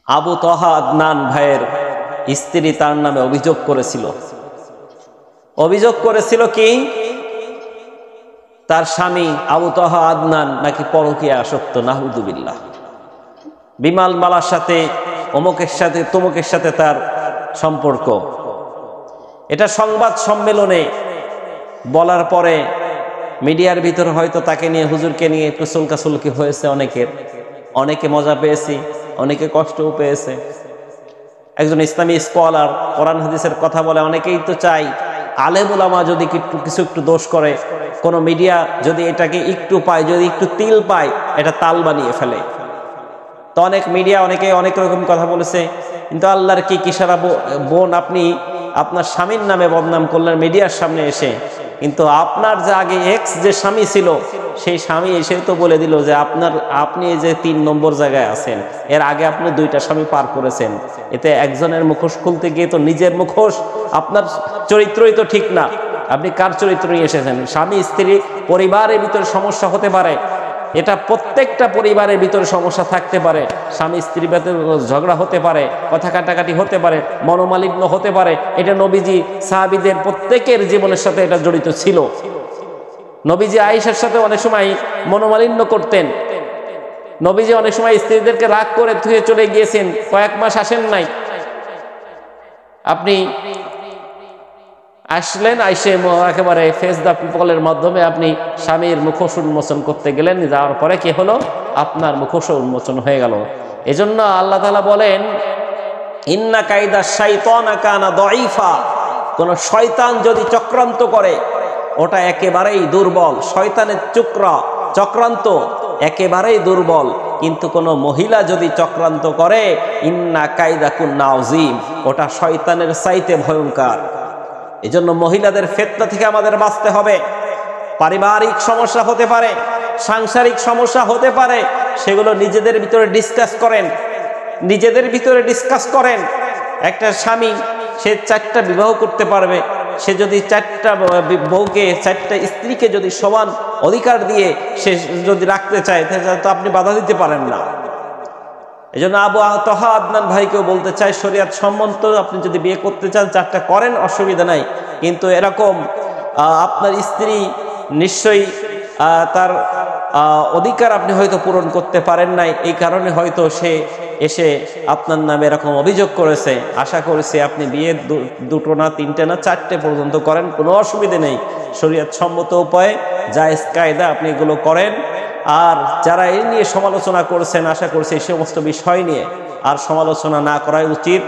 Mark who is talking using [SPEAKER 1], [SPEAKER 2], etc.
[SPEAKER 1] আবু তহা আদনান ভাইয়ের স্ত্রী তার নামে অভিযোগ করেছিল কি তার স্বামী আবু তহা আদনান নাকি পরকীয়া আসক্ত, নাহুযুবিল্লাহ। বিমাল মালার সাথে অমুকের সাথে তমুকের সাথে তার সম্পর্ক। এটা সংবাদ সম্মেলনে বলার পরে মিডিয়ার ভিতরে হয়তো তাকে নিয়ে, হুজুরকে নিয়ে একটু সুলকাসুলকি হয়েছে, অনেকে মজা পেয়েছে, অনেকে কষ্টও পেয়েছে। একজন ইসলামী স্কলার কোরআন হাদিসের কথা বলে, অনেকেই তো চাই আলেম উলামা যদি কিছু একটু দোষ করে, কোনো মিডিয়া যদি এটাকে একটু পায়, যদি একটু তিল পায়, এটা তাল বানিয়ে ফেলে। তো অনেক মিডিয়া অনেকে অনেক রকম কথা বলেছে, কিন্তু আল্লাহর কি সারা বোন, আপনি আপনার স্বামীর নামে বদনাম করলেন মিডিয়ার সামনে এসে, কিন্তু আপনার যে আগে এক্স যে স্বামী ছিল, সেই স্বামী এসে তো বলে দিল যে আপনি যে 3 নম্বর জায়গায় আছেন, এর আগে আপনি 2টা স্বামী পার করেছেন। এতে একজনের মুখোশ খুলতে গিয়ে তো নিজের মুখোশ, আপনার চরিত্রই তো ঠিক না। আপনি কার চরিত্র নিয়ে এসেছেন? স্বামী স্ত্রী পরিবারের ভিতরে সমস্যা হতে পারে, এটা প্রত্যেকটা পরিবারের ভিতরে সমস্যা থাকতে পারে। স্বামী স্ত্রীর ভিতরে ঝগড়া হতে পারে, কথা কাটাকাটি হতে পারে, মনোমালিন্য হতে পারে। এটা নবীজি সাহাবীদের প্রত্যেকের জীবনের সাথে এটা জড়িত ছিল। নবীজি আয়েশার সাথে অনেক সময় মনোমালিন্য করতেন। নবীজি অনেক সময় স্ত্রীদেরকে রাগ করে ধুয়ে চলে গিয়েছেন, কয়েক মাস আসেন নাই। আপনি আসলেন, আইসে একেবারে ফেস দা পিপলের মাধ্যমে আপনি স্বামীর মুখোশ উন্মোচন করতে গেলেন, যাওয়ার পরে কি হলো? আপনার মুখোশ উন্মোচন হয়ে গেল। এজন্য আল্লাহ তাআলা বলেন, ইন্না কাইদা শাইতানা কানা দাঈফা। কোন শয়তান যদি চক্রান্ত করে, ওটা একেবারেই দুর্বল। শয়তানের চক্রান্ত একেবারেই দুর্বল। কিন্তু কোন মহিলা যদি চক্রান্ত করে, ইন্না কাইদা কুন্না আযীম, ওটা শয়তানের চাইতে ভয়ঙ্কর। এজন্য মহিলাদের ফিতনা থেকে আমাদের বাঁচতে হবে। পারিবারিক সমস্যা হতে পারে, সাংসারিক সমস্যা হতে পারে, সেগুলো নিজেদের ভিতরে ডিসকাস করেন। একটা স্বামী সে 4টা বিবাহ করতে পারবে, সে যদি 4টা বউকে, 4টা স্ত্রীকে যদি সমান অধিকার দিয়ে সে যদি রাখতে চায়, তাহলে তো আপনি বাধা দিতে পারেন না। এজন্য আবু তহা আদনান ভাইকেও বলতে চাই, শরীয়ত সম্মত আপনি যদি বিয়ে করতে চান 4টা করেন, অসুবিধা নাই। কিন্তু এরকম আপনার স্ত্রী নিশ্চয়ই তার অধিকার আপনি হয়তো পূরণ করতে পারেন নাই, এই কারণে হয়তো সে এসে আপনার নামে এরকম অভিযোগ করেছে। আশা করেছি আপনি বিয়ে 2টো না 3টে না 4টে পর্যন্ত করেন, কোনো অসুবিধা নেই। শরীয়ত সম্মত উপায়ে জায়েজ কায়দা আপনি এগুলো করেন। আর যারা এই নিয়ে সমালোচনা করেছেন, আশা করছি এই সমস্ত বিষয় নিয়ে আর সমালোচনা না করাই উচিত।